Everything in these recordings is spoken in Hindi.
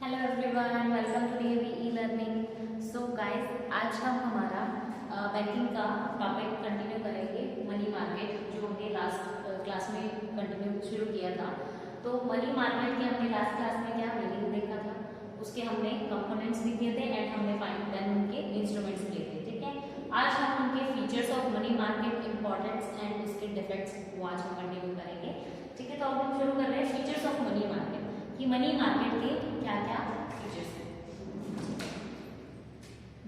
Hello everyone, welcome to DAV e learning. So guys, आज हम हमारा बैंकिंग का टॉपिक कंटिन्यू करेंगे। मनी मार्केट जो हमने लास्ट क्लास में कंटिन्यू शुरू किया था। तो मनी मार्केट के हमने लास्ट क्लास में क्या मीनिंग देखा था, उसके हमने कंपोनेंट्स भी किए थे एंड हमने फाइंड देन उनके इंस्ट्रूमेंट्स किए थे। ठीक है, आज हम उनके features of money market, importance and उसके डिफेक्ट्स वो आज हम कंटिन्यू करेंगे। ठीक है, तो अब हम शुरू कर रहे हैं फीचर्स ऑफ मनी मार्केट कि मनी मार्केट के क्या क्या फीचर्स हैं।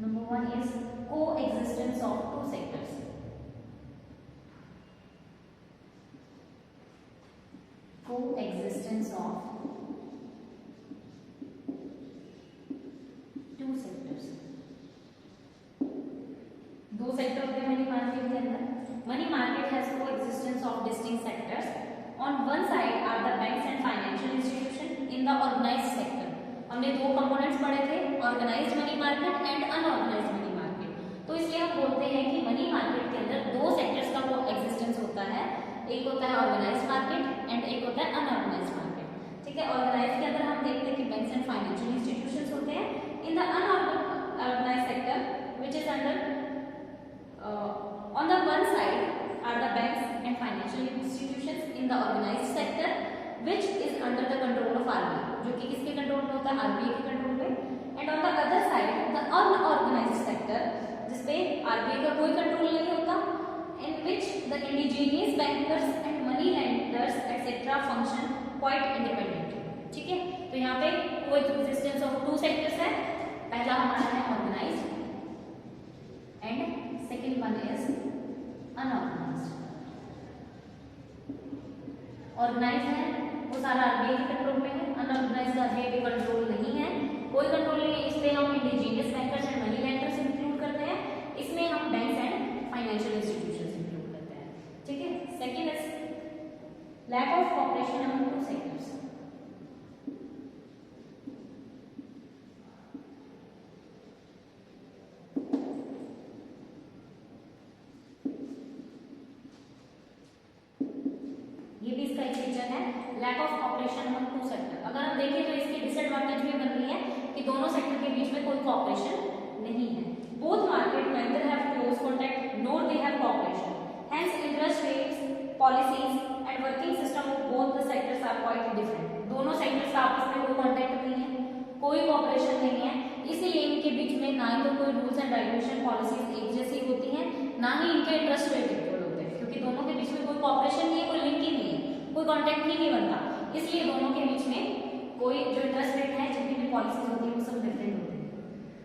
नंबर 1 इज को एग्जिस्टेंस ऑफ टू सेक्टर्स। को एग्जिस्टेंस ऑफ टू सेक्टर्स। दो सेक्टर होते हैं मनी मार्केट के अंदर। मनी मार्केट हैज को existence of distinct sectors. On one side are the banks and financial institutions in the organized sector. हमने दो कंपोनेंट्स पढ़े थे, organised money market and unorganised money market. तो इसलिए हम बोलते हैं कि मनी मार्केट के अंदर दो सेक्टर्स का को एग्जिस्टेंस होता है। एक होता है ऑर्गेनाइज्ड मार्केट एंड एक होता है अनऑर्गेनाइज्ड मार्केट। ठीक है, ऑर्गेनाइज्ड के अंदर हम देखते हैं कि बैंक्स एंड फाइनेंशियल इंस्टीट्यूशंस होते हैं। In the unorganised sector which is under on the one side are the banks and financial institutions in the organized sector which is under the control of RBI, जो कि किसके कंट्रोल में होता है, RBI के कंट्रोल में। and on the other side the unorganized sector जिसपे RBI का कोई कंट्रोल नहीं होता, in which the indigenous bankers and money lenders etc function quite independently। ठीक है, तो यहाँ पे coexistence of two sectors है। पहला हमारा है organised and second one is unorganised. Organise है वो सारा आरबीआई के कंट्रोल में है, अनऑर्गेनाइज्ड आरबीआई के कंट्रोल नहीं है, कोई कंट्रोल नहीं है। इसमें हम indigenous bankers and money lenders include करते हैं, इसमें हम banks and financial institutions include करते हैं। ठीक है, second is lack of cooperation among two sectors. ये भी इसका एक फीचर है, lack of cooperation among two sector. अगर हम देखें तो इसकी डिसएडवांटेज भी बन रही है कि दोनों सेक्टर के बीच में कोई कोऑपरेशन नहीं है। Both market neither have close contact nor they have cooperation, hence interest rates, policies and working system of both the sectors are quite different। दोनों सेक्टर्स का आपस में कोई कांटेक्ट नहीं है, कोई कोऑपरेशन नहीं है, इसीलिए इनके बीच में ना ही तो कोई रूल्स एंड रेगुलेशन पॉलिसीज एक जैसी होती हैं, ना ही इनके इंटरेस्ट रेट इक्वल होते हैं, क्योंकि दोनों के बीच में कोई कोऑपरेशन नहीं है, कोई लिंक ही नहीं है, कोई कांटेक्ट ही नहीं बनता। इसलिए दोनों के बीच में कोई जो इंटरेस्ट रेट है, जितनी भी पॉलिसीज होती है वो सब डिफरेंट होती है।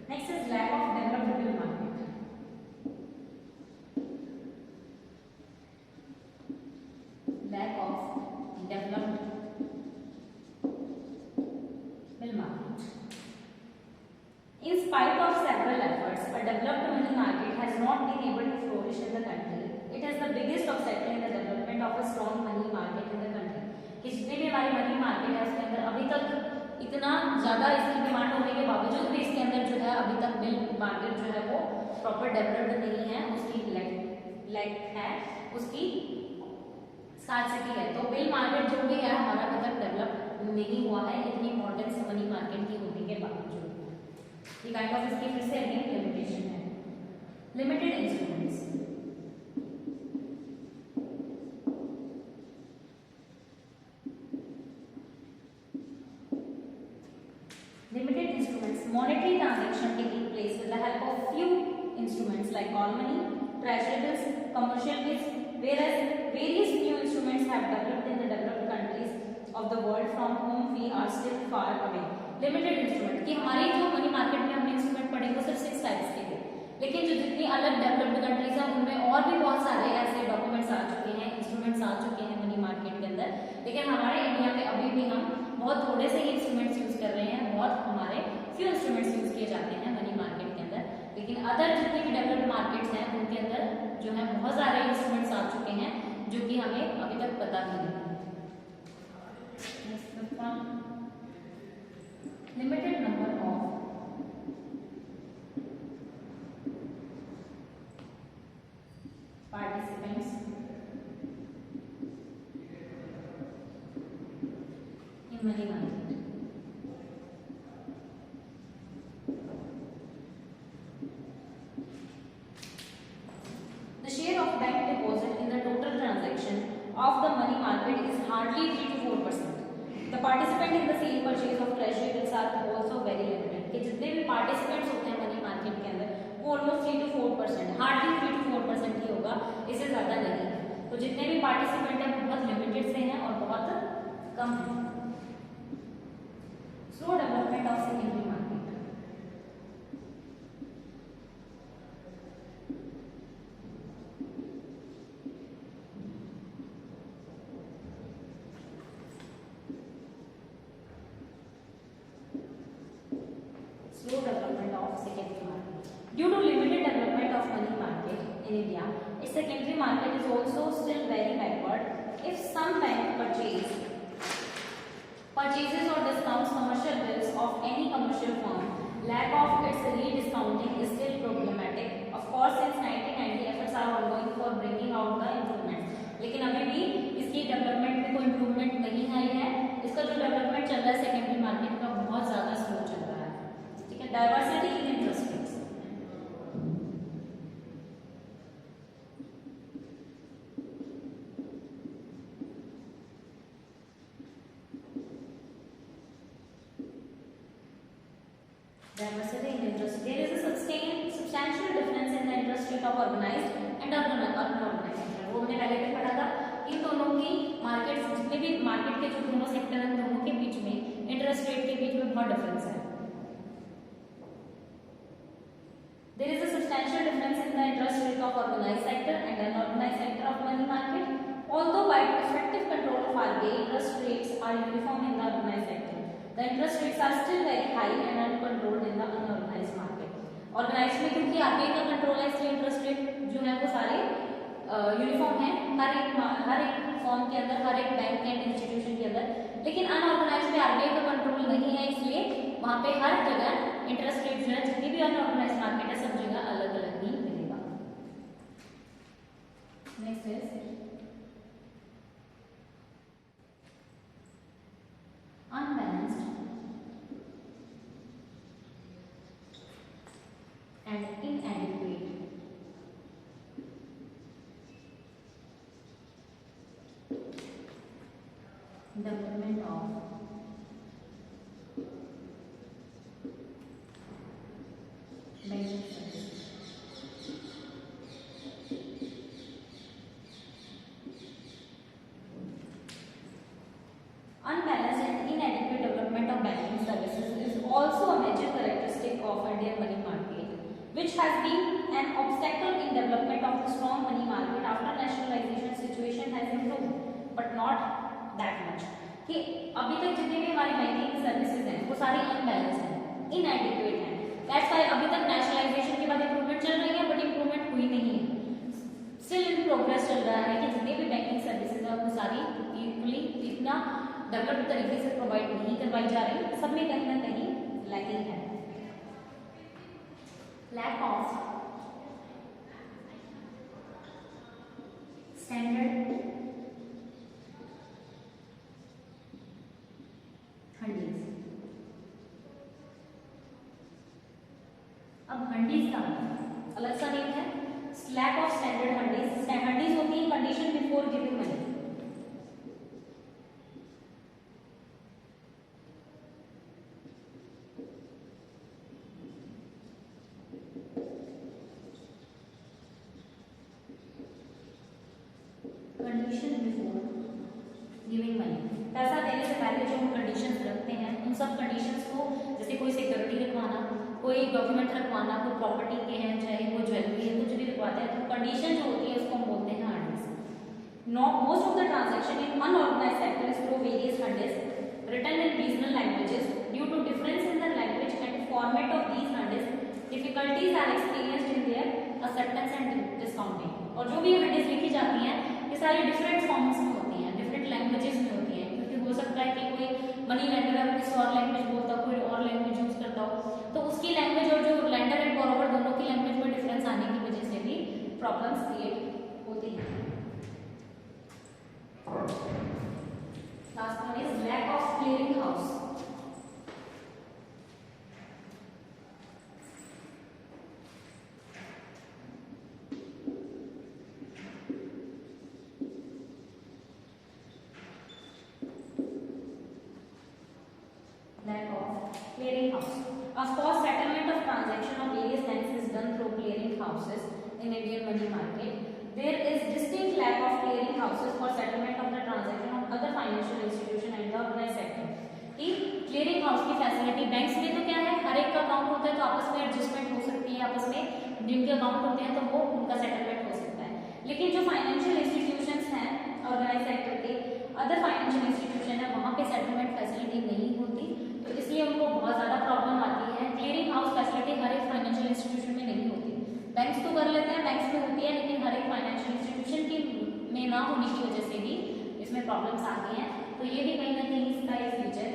Next is lack of developed bill market. Lack of developed bill market. In spite of several efforts, a developed money market has not been able to flourish in the country. It is the biggest obstacle in the development of a strong money market in the country। कि जितने भी हमारी मनी मार्केट है उसके अंदर अभी तक इतना ज्यादा इसकी डिमांड होने के बावजूद भी इसके अंदर जो है अभी तक बिल मार्केट जो है वो प्रॉपर डेवलप्ड नहीं है, उसकी लैक है, उसकी स्कार्सिटी है। तो बिल मार्केट जो भी है हमारा अभी तक डेवलप नहीं हुआ है, इतनी इंपॉर्टेंस मनी मार्केट की होने के बावजूद। ये काइंड ऑफ इसकी फिर से अगेन लिमिटेशन है। Limited instruments. Limited instruments, monetary transaction taking place with the help of few instruments like call money, treasury bills, commercial bills, whereas various new instruments have developed in the developed countries of the world from whom we are still far away। Limited instrument कि हमारी जो मनी मार्केट में हमने इंस्ट्रूमेंट पढ़े वो सिर्फ 6 टाइप्स के थे, लेकिन जो जितनी अलग डेवलप्ड कंट्रीज हैं उनमें और भी बहुत सारे ऐसे डॉक्यूमेंट्स आ चुके हैं, इंस्ट्रूमेंट्स आ चुके हैं मनी मार्केट के अंदर। लेकिन हमारे इंडिया में अभी भी हम बहुत थोड़े से ही इंस्ट्रूमेंट्स यूज कर रहे हैं, बहुत हमारे फ्यू इंस्ट्रूमेंट्स यूज किए जाते हैं मनी मार्केट के अंदर। लेकिन अदर जितनी भी डेवलप्ड मार्केट्स हैं उनके अंदर जो है बहुत सारे इंस्ट्रूमेंट्स आ चुके हैं जो कि हमें अभी तक पता भी नहीं। Limited number of participants in money market. hardly 3 to 4%. The participant in the sale purchase of treasury bills are also very limited. कि जितने भी participants होते हैं मनी मार्केट के अंदर वो ऑलमोस्ट 3 to 4%, हार्डली 3 to 4% ही होगा, इससे ज़्यादा नहीं है। तो जितने भी पार्टिसिपेंट हैं वो बहुत लिमिटेड से हैं और बहुत कम हैं। Slow development of secondary market. Slow development of secondary market. Due to limited development of money market in India, its secondary market is also still very backward. If some bank purchases or discounts commercial bills of any commercial firm, lack of its rediscounting is still problematic. Of course, since 1990 efforts are ongoing for bringing out the improvement. लेकिन अभी भी इसकी डेवलपमेंट में कोई इम्प्रूवमेंट नहीं आई है। इसका जो डेवलपमेंट चल रहा है सेकेंडरी मार्केट का बहुत ज़्यादा स्लो चल रहा है। ठीक है, diversity in interest rates. Diversity in interest. There is a substantial difference in the interest rate of organized and unorganized sector. वो हमने पहले भी पढ़ा था। इन दोनों की मार्केट, जितने भी मार्केट के जो दोनों सेक्टर हैं दोनों के बीच में इंटरेस्ट रेट के बीच में बहुत डिफरेंस है। There is a substantial difference in the interest rate of organized sector and unorganized sector of money market. Although by effective control of RBI, interest rates are uniform in the organized sector. The interest rates are still very high and uncontrolled in the unorganized market. Organized में क्योंकि RBI का कंट्रोल है इसलिए इंटरेस्ट रेट जो है वो सारे यूनिफॉर्म है हर एक फॉर्म के अंदर, हर एक बैंक एंड इंस्टीट्यूशन के अंदर। लेकिन अनऑर्गेनाइज में आरबीआई का कंट्रोल नहीं है, इसलिए वहां पे हर जगह इंटरेस्ट रेट जो है जितनी भी अनऑर्गेनाइज मार्केट है सब जगह अलग अलग ही मिलेगा। Next is unbalanced and inadequate development of banking services. Unbalanced and inadequate development of banking services is also a major characteristic of Indian money market, which has been an obstacle in development of the strong money market after nationalization. Situation has improved, but not that much. कि अभी तक जितनी भी हमारी बैंकिंग सर्विसेज हैं वो सारी अनबैलेंस हैं, इनएडिक्वेट हैं। दैट्स व्हाई अभी तक नेशनलाइजेशन के बाद इंप्रूवमेंट चल रही है, बट इंप्रूवमेंट हुई नहीं है, स्टिल इन प्रोग्रेस चल रहा है कि जितनी भी बैंकिंग सर्विसेज है वो सारी इक्वली इतना डेवलप्ड तरीके से प्रोवाइड नहीं करवाई जा रही, सब में कहीं ना कहीं लैकिंग है। Lack of standard hundis. अब हंडीज का अलग सा नेम है, lack of standard hundis. Hundis होती है condition before giving money. Condition before giving money, पैसा देने से पहले जो हम कंडीशंस रखते हैं उन सब कंडीशंस को, जैसे कोई सिक्योरिटी रखवाना, कोई डॉक्यूमेंट रखवाना, कोई प्रॉपर्टी के हैं, चाहे कोई ज्वेलरी है, कुछ भी रखवाते हैं, तो कंडीशन जो होती है उसको हम बोलते हैं hundis. Most of the transaction in unorganised sector is through various hundis written in regional languages. Due to difference in the language and format of these hundis, difficulties are experienced in their acceptance and discounting. और जो भी हंडीज लिखी जाती हैं ये सारी डिफरेंट फॉर्म्स में होती हैं, डिफरेंट लैंग्वेजेस में होती हैं, क्योंकि हो सकता है कि कोई मनी लेंडर है वो किसी और लैंग्वेज बोलता हो, कोई और लैंग्वेज यूज करता हो, तो उसकी लैंग्वेज और जो लेंडर एंड बॉरोवर दोनों की लैंग्वेज में डिफरेंस आने की वजह से भी प्रॉब्लम्स क्रिएट होती हैं। Last one is lack of clearing house. Clearing house. Of course, settlement of transaction of various banks is done through clearing houses in Indian money market. There is distinct lack of clearing houses for settlement of the transaction of other financial institution and the organized sector. कि क्लियरिंग हाउस की फैसिलिटी बैंक्स में तो क्या है, हर एक का अकाउंट होता है तो आपस में एडजस्टमेंट हो सकती है, आपस में जिनके अकाउंट होते हैं तो वो उनका सेटलमेंट हो सकता है. लेकिन जो फाइनेंशियल इंस्टीट्यूशंस हैं ऑर्गेनाइज सेक्टर के, अदर फाइनेंशियल इंस्टीट्यूशन है, वहाँ पे सेटलमेंट फैसिलिटी नहीं होती, तो इसलिए उनको बहुत ज़्यादा प्रॉब्लम आती है. क्लियरिंग हाउस फैसिलिटी हर एक फाइनेंशियल इंस्टीट्यूशन में नहीं होती. बैंक्स तो कर लेते हैं, बैंक्स में होती है, लेकिन हर एक फाइनेंशियल इंस्टीट्यूशन की में ना होने की वजह से भी इसमें प्रॉब्लम्स आती हैं. तो ये भी कहीं ना कहीं इसका एक फीचर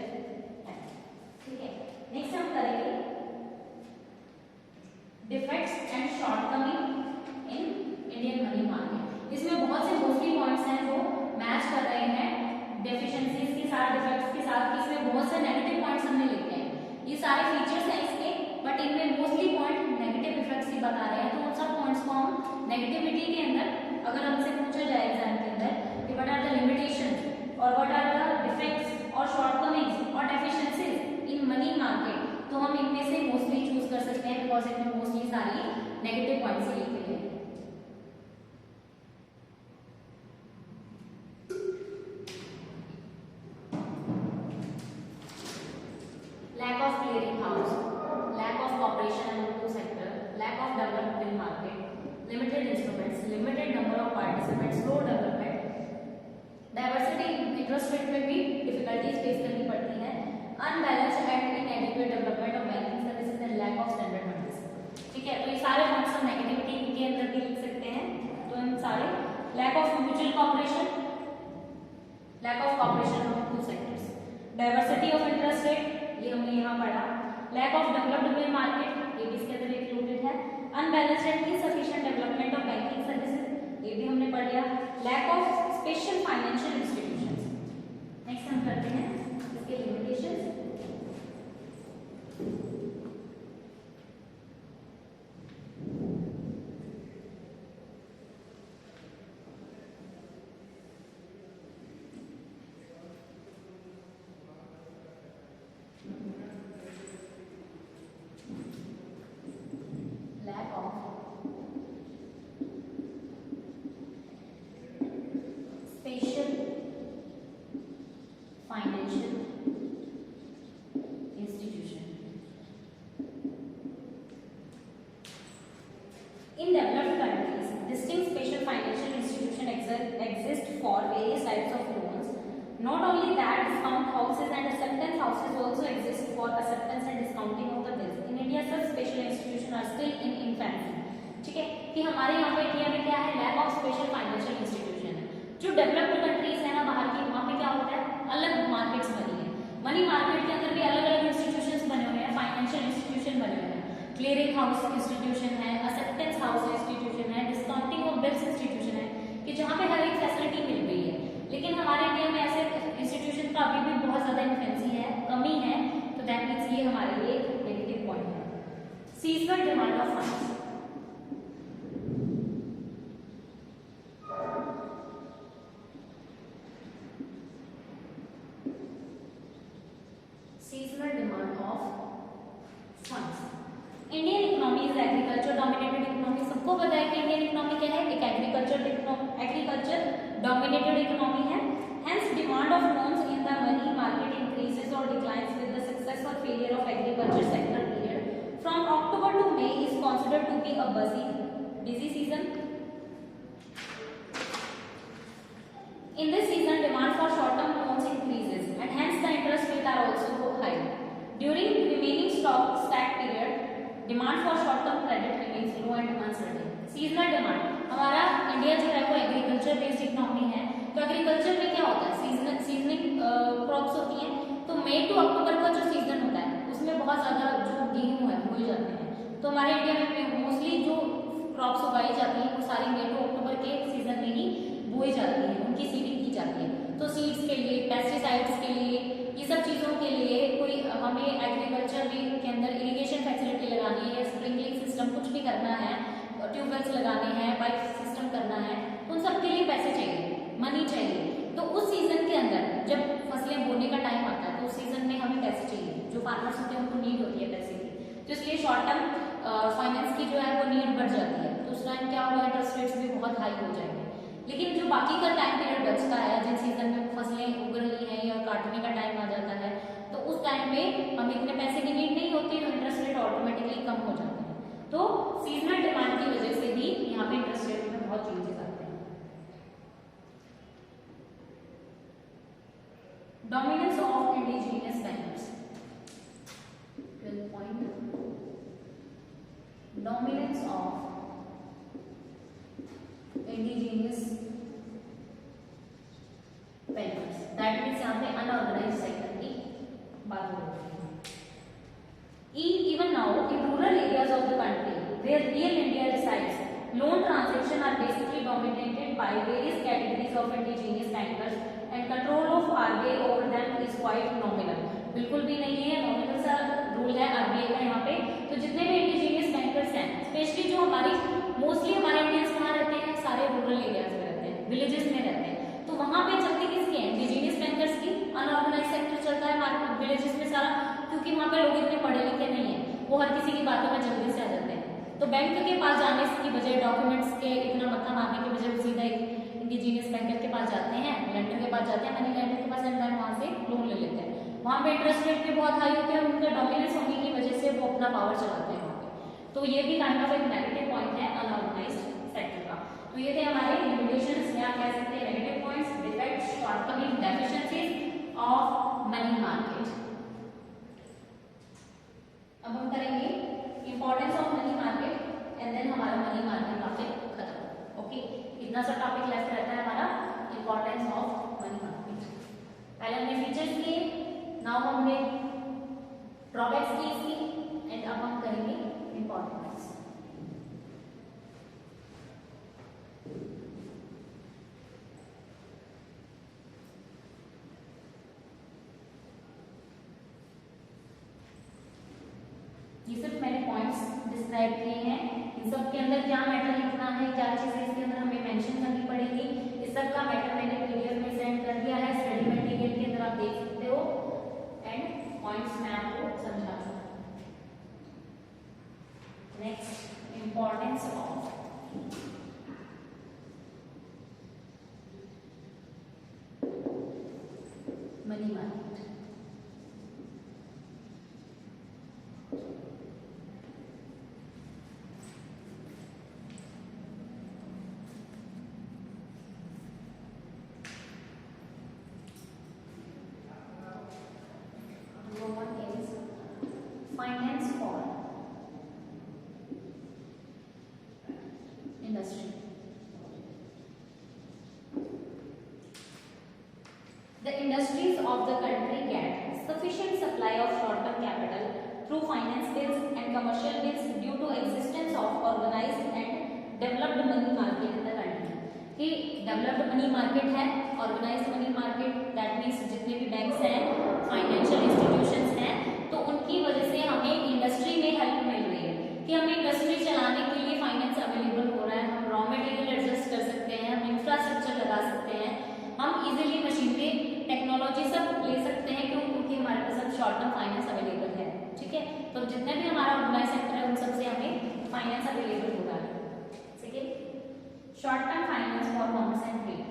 है. ठीक है, नेक्स्ट हम करेंगे defects and shortcoming in Indian money market. इसमें बहुत से मोस्टली पॉइंट्स हैं जो मैच कर रहे हैं डेफिशिएंसीज के साथ, डिफेक्ट्स के साथ. इसमें बहुत से नेगेटिव पॉइंट्स हमने लिखे हैं. ये सारे फीचर्स हैं इसके, बट इनमें मोस्टली पॉइंट नेगेटिव इफेक्ट्स ही बता रहे हैं. तो उन सब पॉइंट्स को हम नेगेटिविटी के अंदर अगर हमसे पूछा जाए एग्जाम के अंदर कि व्हाट आर द लिमिटेशंस और व्हाट आर द डिफेक्ट्स और शॉर्टकमिंग्स और डेफिशिएंसीज इन मनी मार्केट, तो हम इनमें से मोस्टली चूज कर सकते हैं बिकॉज इनमें मोस्टली सारी नेगेटिव पॉइंट्स ही लिखे हैं. Lack of clearing house, lack of cooperation among two sector, lack of development in market, limited instruments, limited number of participants, slow development, diversity interest rate में भी difficulties face करनी पड़ती है, unbalanced and inadequate development of banking services and lack of standard monies. ठीक है, तो ये सारे पॉइंट्स हम नेगेटिविटी के अंदर भी लिख सकते हैं. तो इन सारे lack of mutual cooperation, lack of cooperation among two sectors, diversity of interest rate ये हमने यहाँ पढ़ा, lack of developed in market ये भी इसके अंदर इंक्लूडेड है, unbalanced and insufficient development of banking services ये भी हमने पढ़ लिया, lack of special financial institutions. Next हम करते हैं इसके limitations. In developed countries, distinct special financial institutions exist for various types of loans. Not only that, discount houses and acceptance houses also exist for acceptance and discounting of the bills. In India, such special institutions are still in infancy. ठीक है, कि हमारे यहाँ पे इंडिया में क्या है, lack of special financial institution है. जो डेवलप्ड कंट्रीज है ना बाहर की, वहाँ पे क्या होता है, अलग मार्केट्स बनी है. मनी मार्केट के अंदर भी अलग अलग इंस्टीट्यूशंस बने हुए हैं, फाइनेंशियल इंस्टीट्यूशन बने हुए हैं. क्लियरिंग हाउस इंस्टीट्यूशन है, एक्सेप्टेंस हाउस इंस्टीट्यूशन है, डिस्काउंटिंग ऑफ बिल्स इंस्टीट्यूशन है, कि जहाँ पे हर एक फैसिलिटी मिल रही है. लेकिन हमारे इंडिया में ऐसे इंस्टीट्यूशन का अभी भी बहुत ज्यादा इन्फ्लुएंसी है, कमी है. तो दैट मींस ये हमारे लिए एक नेगेटिव पॉइंट है. Seasonal demand of funds. Seasonal demand of funds. Indian economy is agriculture dominated economy. सबको पता है कि इंडियन इकोनॉमी क्या है, एक एग्रीकल्चर डोमिनेटेड इकोनॉमी है. Hence demand of loans in the money market increases और डिक्लाइंस विद द सक्सेस और failure of agriculture sector period from October to May is considered to be a busy season. In this season, demand for short-term loans increases and hence the interest rates are also high. During remaining stack period, demand for short-term credit remains low and uncertain. Seasonal demand. हमारा इंडिया जो है वो एग्रीकल्चर बेस्ड इकोनॉमी है. तो एग्रीकल्चर में क्या होता है, सीजनिंग क्रॉप्स होती हैं. तो मई टू अक्टूबर का जो सीजन होता है उसमें बहुत ज्यादा जो गेहूं है बोए जाते हैं. तो हमारे इंडिया में मोस्टली जो क्रॉप्स उगाई जाती हैं वो सारी मई टू अक्टूबर के सीजन में ही बोई जाती है, उनकी सीडिंग की जाती है. तो सीड्स के लिए, पेस्टिसाइड्स के लिए, ये सब चीज़ों के लिए कोई हमें एग्रीकल्चर के अंदर इरिगेशन फैसिलिटी लगानी है, स्प्रिंकलिंग सिस्टम कुछ भी करना है, ट्यूबवेल्स लगाने हैं, पाइप सिस्टम करना है, तो उन सब के लिए पैसे चाहिए, मनी चाहिए. तो उस सीजन के अंदर जब फसलें बोने का टाइम आता है तो उस सीजन में हमें पैसे चाहिए. जो फार्मर्स होते हैं उनको नीड होती है पैसे की, तो इसलिए शॉर्ट टर्म फाइनेंस की जो है वो नीड बढ़ जाती है, तो उस टाइम क्या होगा, इंटरेस्ट रेट्स भी बहुत हाई हो जाएंगे। लेकिन जो बाकी का टाइम पीरियड बचता है, जिन सीजन में फसलें उग रही हैं या काटने का टाइम आ जाता है, तो उस टाइम पे हमें इतने पैसे की नीड नहीं होती, तो इंटरेस्ट रेट ऑटोमेटिकली कम हो जाते हैं। तो सीजनल डिमांड की वजह से भी यहाँ पे इंटरेस्ट रेट में बहुत चेंजेस आते हैं। Dominance of indigenous bankers, 12 point, dominance of indigenous bankers, that means यहाँ पे अनऑर्गेनाइज्ड सेक्टर की बात हो रही है। Even now in rural areas of the country where real India resides, loan transactions are basically dominated by various categories of indigenous bankers and control of RBI over them is quite nominal. बिल्कुल भी नहीं है, नॉमिनल सा रूल है RBI का यहाँ पे। तो जितने भी इंडिजीनियस बैंकर्स हैं, स्पेशली जो हमारी मोस्टली हमारे इंडियंस कहाँ रहते हैं, सारे रूरल एरियाज में रहते हैं, विलेजेस में रहते हैं, तो वहां पे चलती किसकी है, इंडिजीनियस बैंकर्स की। अनऑर्गेनाइज्ड सेक्टर चलता है मार्केट विलेजेस में सारा, क्योंकि वहां पे लोग इतने पढ़े लिखे नहीं है, वो हर किसी की बातों में जल्दी से आ जाते हैं। तो बैंक के पास जाने की बजाय, डॉक्यूमेंट्स के इतना मत्था मारने की बजाय, वो सीधा एक इंडिजीनियस बैंकर के पास जाते हैं, लेंडर के पास जाते हैं, मनी लेंडर के पास, एंड वहां से लोन ले लेते हैं। वहां पे इंटरेस्ट रेट भी बहुत हाई होते हैं, उनका डोमिनेंस होने की वजह से वो अपना पावर चलाते हैं वहां पे। तो ये भी काइंड ऑफ एक नेगेटिव पॉइंट है अनऑर्गेनाइज्ड सेक्टर का। तो ये थे हमारे लिमिटेशंस, या कह सकते हैं negative points, defects, shortcoming, deficiencies of money market. अब हम करेंगे importance of money market and then हमारा मनी मार्केट टॉपिक खत्म। ओके, इतना सा टॉपिक लेफ्ट रहता है हमारा, इंपॉर्टेंस ऑफ मनी मार्केट। पहले हमने फीचर्स किए, नाउ हमने ड्रॉबैक्स की इसकी, एंड अब हम करेंगे इंपॉर्टेंस। ये सब मैंने पॉइंट्स डिस्क्राइब किए हैं, इन सब के अंदर क्या मैटर लिखना है, क्या चीजें इसके अंदर हमें मेंशन करनी पड़ेगी, इस सब का मैटर मैंने पीडीएफ में सेंड कर दिया है, स्टडी मटेरियल के अंदर आप देख सकते हो, एंड पॉइंट्स मैं आपको समझा दूंगा। Next, importance of money market. Finance for industry. The industries of the country get sufficient supply of short-term capital through finance bills and commercial bills due to existence of organized and developed money market in the country. कि developed money market है, organized money market, that means जितने भी banks हैं, financial institutions हैं, तो उनकी वजह से हमें इंडस्ट्री में हेल्प मिल रही है कि हमें इंडस्ट्री चलाने के लिए फाइनेंस अवेलेबल हो रहा है, हम रॉ मटेरियल एडजस्ट कर सकते हैं, हम इंफ्रास्ट्रक्चर लगा सकते हैं, हम इजीली मशीनरी टेक्नोलॉजी सब ले सकते हैं, क्योंकि हमारे पास अब शॉर्ट टर्म फाइनेंस अवेलेबल है। ठीक है, तो जितने भी हमारा ऑर्गेनाइज सेक्टर है उन सबसे हमें फाइनेंस अवेलेबल हो रहा है। ठीक है, short term finance for commerce and trade.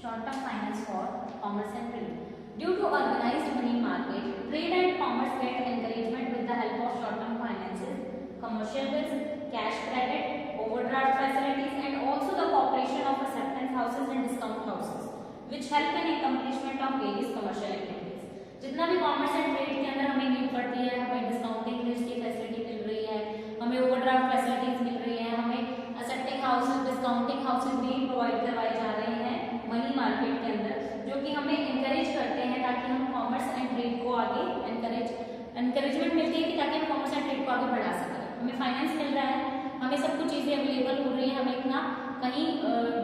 Short-term finance for commerce and trade. Due to organized money market, trade and commerce get encouragement with the help of short-term finances, commercial bills, cash credit, overdraft facilities, and also the cooperation of acceptance houses and discount houses, which help in accomplishment of various commercial activities. जितना भी कॉमर्स एंड ट्रेड के अंदर हमें नीड पड़ती है, हमें डिस्काउंटिंग लिस्ट की फैसिलिटी मिल रही है, हमें ओवरड्राफ्ट फैसिलिटीज मिल रही है, हमें एक्सेप्टिंग हाउसेज, डिस्काउंटिंग हाउसेज भी प्रोवाइड करवाए जा रहे हैं मनी मार्केट के अंदर, जो कि हमें इंकरेज करते हैं ताकि हम कॉमर्स एंड ट्रेड को आगे एनकरेजमेंट मिलती है कि ताकि हम कॉमर्स एंड ट्रेड को आगे बढ़ा सकें। हमें फाइनेंस मिल रहा है, हमें सब कुछ चीज़ें अवेलेबल हो रही है, हमें इतना कहीं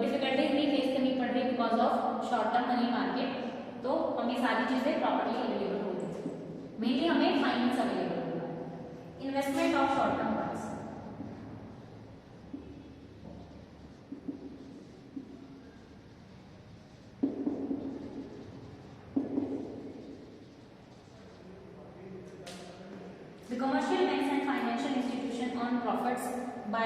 डिफिकल्टीज नहीं फेस करनी पड़ रही because of short term money market, तो हमें सारी चीज़ें प्रॉपरली अवेलेबल हो रही है। मेनली हमें फाइनेंस अवेलेबल होगा। Investment of short term funds, the commercial banks and financial institutions earn profits by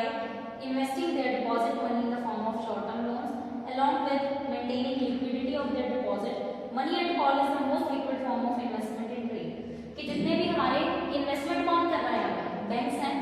investing their deposit money in the form of short term loans along with maintaining liquidity of their deposit. Money at call is the most liquid form of investment in trade. कि जितने भी हमारे इन्वेस्टमेंट कौन कर रहा है यहाँ पे, बैंक्स हैं,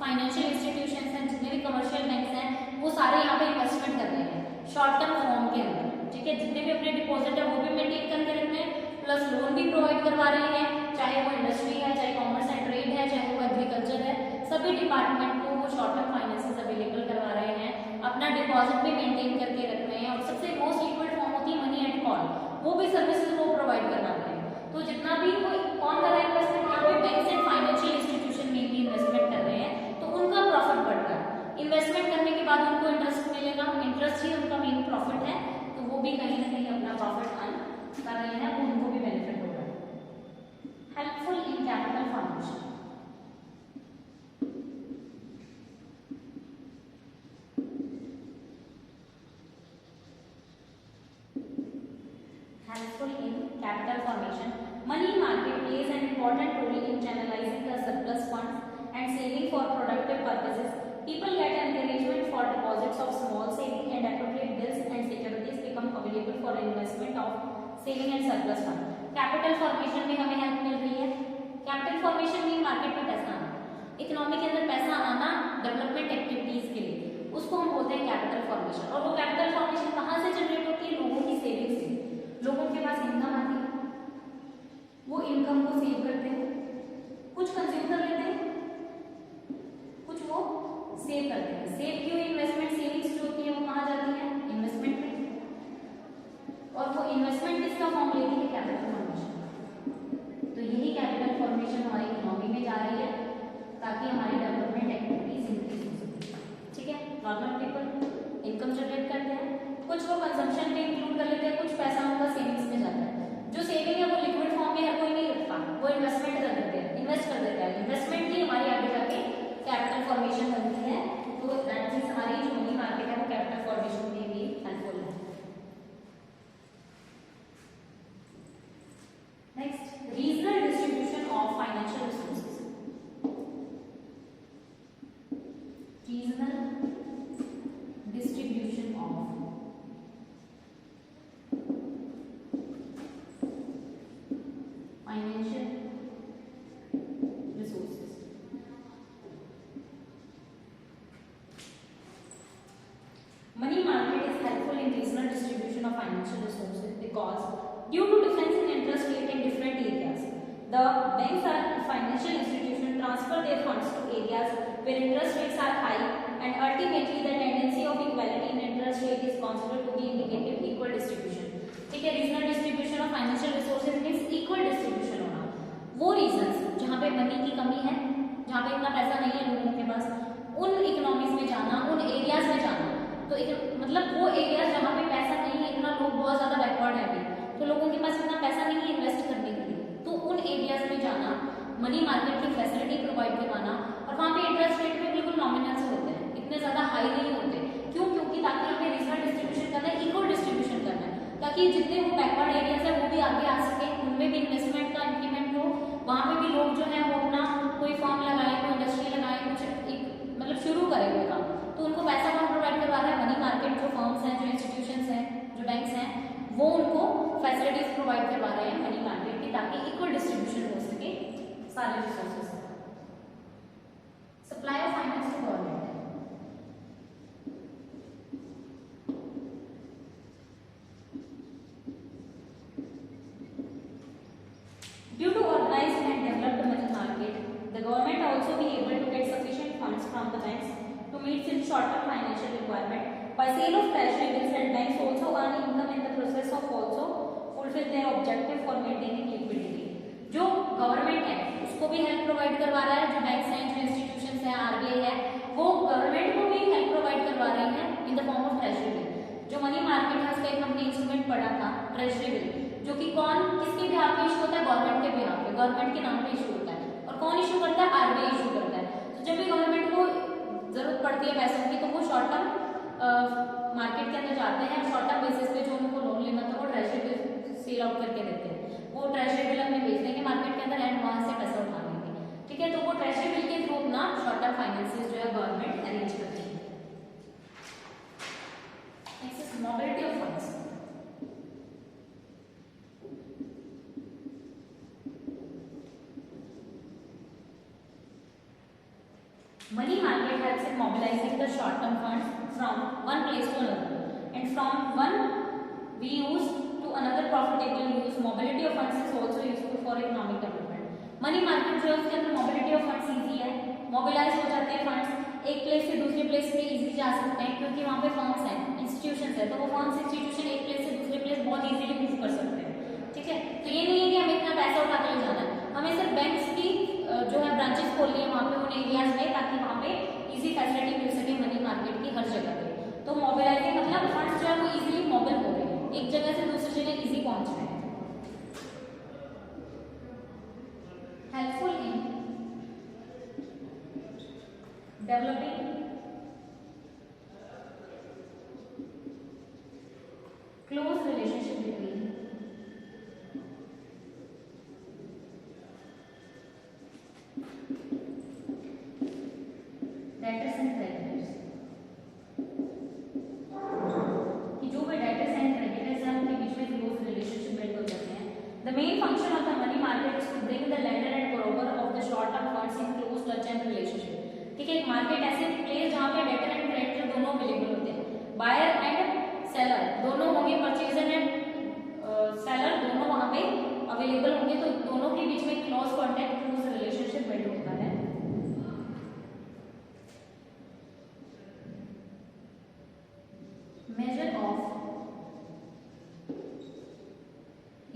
फाइनेंशियल इंस्टीट्यूशंस हैं, जितने भी कमर्शियल बैंक्स हैं वो सारे यहाँ पे इन्वेस्टमेंट कर रहे हैं शॉर्ट टर्म फॉर्म के अंदर, ठीक है। जितने भी अपने डिपॉजिट है वो भी मेंटेन करके रख रहे हैं, प्लस लोन भी प्रोवाइड करवा रहे हैं, चाहे वो इंडस्ट्री है, चाहे कॉमर्स एंड ट्रेड है, चाहे वो एग्रीकल्चर है, सभी डिपार्टमेंट को वो शॉर्ट टर्म फाइनेंसेस अवेलेबल करवा रहे हैं, अपना डिपॉजिट भी मेंटेन करके रख रहे हैं। और सबसे मोस्ट लिक्विड फॉर्म होती है मनी एट कॉल, वो भी सर्विसेज वो प्रोवाइड करवा रहे हैं। तो जितना भी कोई कौन कर रहा है इन्वेस्टमेंट, यहाँ पे बैंक्स एंड फाइनेंशियल इंस्टीट्यूशन में भी इन्वेस्टमेंट कर रहे हैं, तो उनका प्रॉफिट बढ़ रहा है। इन्वेस्टमेंट करने के बाद उनको इंटरेस्ट मिलेगा, इंटरेस्ट ही उनका मेन प्रॉफिट है, तो वो भी कहीं ना कहीं अपना प्रॉफिट अर्न कर रहे हैं, वो उनको भी बेनिफिट होगा। Helpful in capital formation, helpful in capital formation. Money market plays an important role in channelizing the surplus funds and saving for productive purposes. People get encouragement for deposits of small saving and appropriate bills and securities become available for investment of saving and surplus fund. Capital formation में हमें हेल्प मिल रही है। कैपिटल फॉर्मेशन में मार्केट में पैसा आना, इकोनॉमी के अंदर पैसा आना डेवलपमेंट एक्टिविटीज के लिए, उसको हम बोलते हैं कैपिटल फॉर्मेशन। और वो कैपिटल फॉर्मेशन कहाँ से जनरेट होती है, लोगों की सेविंग से। लोगों के पास इनकम आती है, वो इनकम को सेव करते हैं, कुछ कंज्यूम कर लेते हैं, कुछ वो सेव करते हैं। सेव की हुई इन्वेस्टमेंट सेविंग्स जो होती है वो कहाँ जाती है, इन्वेस्टमेंट में, और वो इन्वेस्टमेंट किसका फॉर्म लेती है, कैपिटल फॉर्मेशन। तो यही कैपिटल फॉर्मेशन हमारी इकोनॉमी में जा रही है ताकि हमारी डेवलपमेंट एक्टिविटीज इंक्रीज हो सके, ठीक है। नॉर्मल पीपल इनकम जनरेट करते हैं, कुछ वो कंजम्पशन में इंक्लूड कर लेते हैं, कुछ पैसा उनका सेविंग्स में जाता है। जो सेविंग है वो लिक्विड फॉर्म में हर कोई नहीं रखता, वो इन्वेस्टमेंट कर देते हैं, इन्वेस्ट कर देते हैं। इन्वेस्टमेंट ही हमारी आगे जाके कैपिटल फॉर्मेशन बनती है। तो दैट मींस हमारी जो मनी मार्केट है वो कैपिटल फॉर्मेशन में भी हेल्पफुल है। Next, regional distribution of financial resources. Regional distribution of financial resources. Money market is helpful in regional distribution of financial resources because due to difference in interest rate in different areas, the banks or financial institutions transfer their funds to areas where interest rates are high, and ultimately the tendency of equality in interest rate is considered to be indicative equal distribution. ठीक है, regional distribution of financial resources means equal distribution होना। वो रीजन्स जहाँ पे मनी की कमी है, जहाँ पे इतना पैसा नहीं है लोगों के पास, उन इकोनॉमीज में जाना, उन एरियाज में जाना। तो मतलब वो एरियाज जहाँ पे पैसा नहीं है, इतना लोग बहुत ज्यादा बैकवर्ड है अभी, तो लोगों के पास इतना पैसा नहीं है इन्वेस्ट करने के लिए, तो उन एरियाज में जाना, मनी मार्केट की फैसिलिटी प्रोवाइड करवाना, और वहाँ पे इंटरेस्ट रेट भी बिल्कुल नॉमिनल से होते हैं, इतने ज्यादा हाई नहीं होते। क्यों? क्योंकि ताकि हमें रीजनल डिस्ट्रीब्यूशन करना है, इक्वल डिस्ट्रीब्यूशन करना है, ताकि जितने वो बैकवर्ड एरियाज है वो भी आगे आ सके, उनमें भी इन्वेस्टमेंट का इंक्रीमेंट हो, वहाँ पे भी लोग जो है वो अपना कोई फॉर्म लगाए, कोई इंडस्ट्री लगाए, कुछ एक मतलब शुरू करें वो काम। तो उनको पैसा कौन प्रोवाइड करवा रहा है, मनी मार्केट। जो फर्म्स हैं, जो इंस्टीट्यूशंस हैं, जो बैंक्स हैं, वो उनको फैसिलिटीज प्रोवाइड करवा रहे हैं मनी मार्केट की, ताकि इक्वल डिस्ट्रीब्यूशन हो सके सारे रिसोर्सेज का। Supply of finance to government. Due to organized and developed money market, the government also be able to get sufficient funds from the banks to meet its short-term financial requirement. By sale of treasury bills, and banks also earn income in the process of also fulfill their objective for maintaining liquidity. जो गवर्नमेंट है उसको भी हेल्प प्रोवाइड करवा रहा है, जो बैंक्स हैं, जो इंस्टीट्यूशंस हैं, आरबीआई है, वो गवर्नमेंट को भी हेल्प प्रोवाइड करवा रही है in the form of treasury bill. जो मनी मार्केट है उसका एक हमने इंस्ट्रूमेंट पढ़ा था, ट्रेजरी बिल, जो कि कौन किसके बिहाफ पे इशू होता है, गवर्नमेंट के बिहाफ पे। गवर्नमेंट के नाम पे इशू होता है। और कौन इशू करता है? आरबीआई इशू करता है। तो जब भी गवर्नमेंट को जरूरत पड़ती है पैसों की, तो वो शॉर्ट टर्म मार्केट के अंदर जाते हैं, शॉर्ट टर्म बेसिस पे जो उनको लोन लेना था वो ट्रेजरी बिल सेल आउट करके देते हैं। वो ट्रेजरी बिल अपने बेच देंगे मार्केट के अंदर एंड वहां से पैसा उठा लेंगे। ठीक है, तो वो ट्रेजरी बिल के थ्रू ना शॉर्ट टर्म फाइनेंसेस जो है गवर्नमेंट अरेंज करती है। Next is mobility of funds. Money market helps in mobilizing the short-term funds from one place to another, and from one we use to another profitable use. Mobility of funds is also useful for economic development. Money market जो है उसके अंदर mobility of funds easy है, mobilize हो जाते हैं funds, एक प्लेस से दूसरे प्लेस पे easily जा सकते हैं क्योंकि वहाँ पे फर्म्स हैं, इंस्टीट्यूशंस है, तो वो फर्म्स इंस्टीट्यूशन एक प्लेस से दूसरे प्लेस बहुत इजीली मूव कर सकते हैं। ठीक है, तो ये नहीं है कि हमें इतना पैसा उठा के ले जाना है, हमें सिर्फ बैंक्स की जो है ब्रांचेस खोलनी है वहाँ पे उन एरियाज में, ताकि वहाँ पे इजी फैसिलिटी मिल सके मनी मार्केट की हर जगह पे। तो मोबिलाइजिंग मतलब फंड्स जो है वो इजीली मोबिल हो रहे हैं, एक जगह से दूसरी जगह इजी पहुंच रहे हैं। Helpful in developing close relationship between debtors and creditors, कि जो भी डेटर्स एंड क्रेडिटर्स हैं उनके बीच में क्लोज रिलेशनशिप बिल्ड हो जाते हैं। The main function of the money market is to bring the lender and borrower of the short term funds in close touch and relationship. ठीक है, एक मार्केट ऐसे प्लेस जहाँ पे डेटर एंड क्रेडिटर दोनों अवेलेबल होते हैं, बायर एंड सेलर दोनों होंगे, परचेजर एंड सेलर दोनों वहाँ पे अवेलेबल होंगे, तो दोनों के बीच में close contact close relationship build होता है। Measure of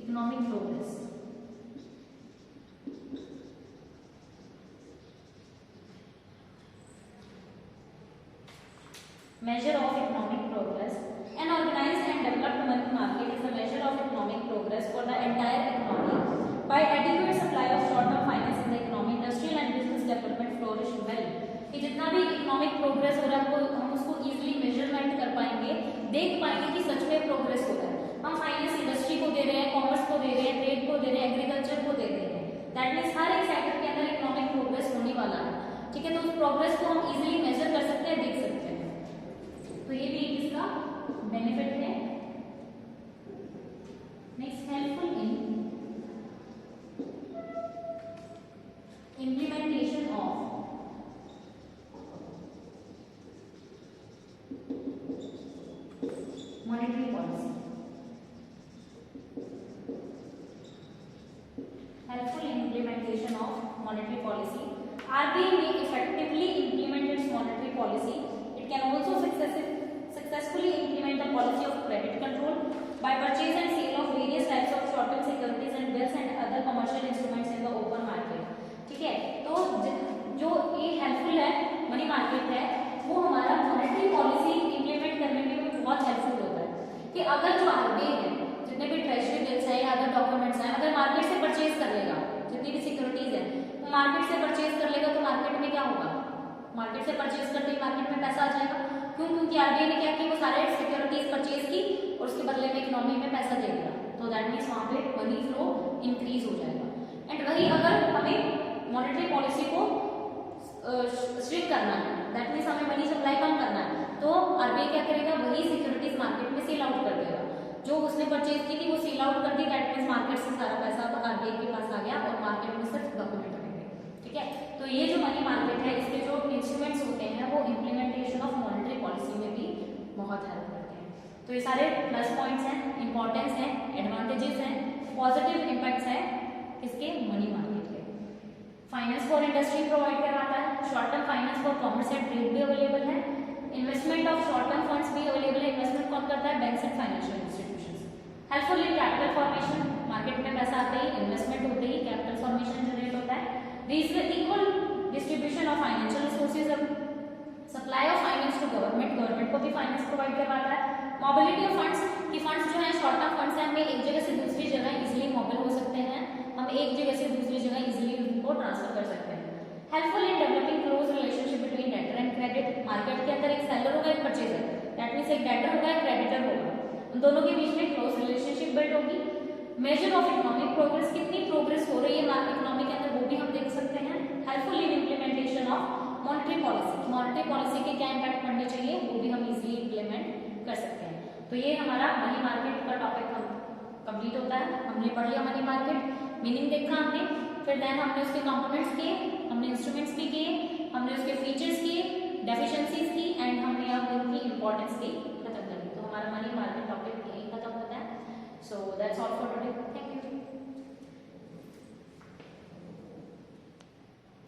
economic progress. Measure of economic progress. An organized and developed money market is the measure of economic progress for the entire economy. By adequate supply of short-term finance in the economy, industrial and business development flourish well. कि जितना भी इकोनॉमिक प्रोग्रेस हो रहा है हम उसको इजीली मेजरमेंट कर पाएंगे, देख पाएंगे कि सच में प्रोग्रेस हो रहा है। हम फाइनेंस इंडस्ट्री को दे रहे हैं, कॉमर्स को दे रहे हैं, ट्रेड को दे रहे हैं, एग्रीकल्चर को दे रहे हैं, दैट मीन्स हर एक सेक्टर के अंदर इकोनॉमिक प्रोग्रेस होने वाला है। ठीक है, तो उस प्रोग्रेस को हम इजीली मेजर कर सकते हैं, देख सकते हैं, तो ये भी एक इसका बेनिफिट है। Next, helpful in implementation of monetary policy. Helpful in implementation of monetary policy. RBI may effectively implement its monetary policy. It can also successfully implement the policy of credit control by purchase and sale of various types of short-term securities and bills and other commercial instruments in the open market. ठीक है, तो जो ये हेल्पफुल है मनी मार्केट है, वो हमारा मॉनेटरी पॉलिसी इंप्लीमेंट करने में भी बहुत हेल्पफुल होता है। कि अगर जो आरबीआई है जितने भी ट्रेजरी बिल्स है या अदर डॉक्यूमेंट्स हैं, अगर मार्केट से परचेज कर लेगा, जितनी भी सिक्योरिटीज है तो मार्केट से परचेज कर लेगा, तो मार्केट में क्या होगा? मार्केट से परचेज करते ही मार्केट में पैसा आ जाएगा। क्यों? क्योंकि आरबीआई ने क्या किया, वो सारे सिक्योरिटीज परचेज की और उसके बदले में इकोनॉमी में पैसा दे दिया, तो दैट मीन्स वहाँ पे मनी फ्लो इंक्रीज हो जाएगा। एंड वही अगर हमें मॉनेटरी पॉलिसी को स्ट्रिक्ट करना है, दैट मीन्स हमें मनी सप्लाई कम करना है, तो आरबीआई क्या करेगा, वही सिक्योरिटीज मार्केट में सेल आउट कर देगा। जो उसने परचेज की थी वो सेल आउट कर दी, दैट मीन्स मार्केट से सारा पैसा तो आरबीआई के पास आ गया और मार्केट में सिर्फ डॉक्यूमेंट रहेंगे। ठीक है, तो ये जो मनी मार्केट है इसके जो इंस्ट्रूमेंट्स होते हैं वो इम्प्लीमेंटेशन ऑफ मॉनेटरी पॉलिसी में भी बहुत हेल्प करते हैं। तो ये सारे प्लस पॉइंट्स हैं, इंपॉर्टेंस हैं, एडवांटेजेस हैं, पॉजिटिव इम्पैक्ट्स हैं इसके मनी मार्केट के। फाइनेंस फॉर इंडस्ट्री प्रोवाइड करवाता है, short term finance for commerce and trade भी अवेलेबल है, investment of short term funds भी अवेलेबल है। इन्वेस्टमेंट कौन करता है? Banks and financial institutions. Helpful in capital formation, market में पैसा आते ही, इन्वेस्टमेंट होते ही कैपिटल फॉर्मेशन जनरेट होता है। Regional equal distribution of financial resources, supply of finance to government, government को भी फाइनेंस प्रोवाइड करवाता है। मोबिलिटी ऑफ फंड्स, कि फंड्स जो है शॉर्ट टर्म फंड्स हैं, हमें एक जगह से दूसरी जगह इजीली मोबिल हो सकते हैं, हम एक जगह से दूसरी ट्रांसफर कर सकते हैं। Helpful in developing close relationship between debtor and credit. Market के अंदर एक सेलर होगा, एक परचेजर, दैट मींस एक डेटर होगा, एक क्रेडिटर होगा, उन दोनों के बीच में क्लोज रिलेशनशिप बिल्ड होगी। मेजर ऑफ इकोनॉमिक प्रोग्रेस, कितनी प्रोग्रेस हो रही है इकोनॉमी के अंदर वो भी हम देख सकते हैं। Helpful in implementation of monetary policy, monetary policy के क्या इंपैक्ट पड़ने चाहिए वो भी हम इजीली इम्प्लीमेंट कर सकते हैं। तो ये हमारा मनी मार्केट का टॉपिक कंप्लीट होता है। हमने पढ़ लिया मनी मार्केट, मीनिंग देखा हमने, फिर देन हमने उसके कंपोनेंट्स किए, हमने इंस्ट्रूमेंट्स भी किए, हमने उसके फीचर्स किए, डेफिशिएंसीज की, एंड हमने अब उनकी इंपॉर्टेंस भी खत्म कर दी। तो हमारा मनी मार्केट टॉपिक यही खत्म होता है। So that's all for today.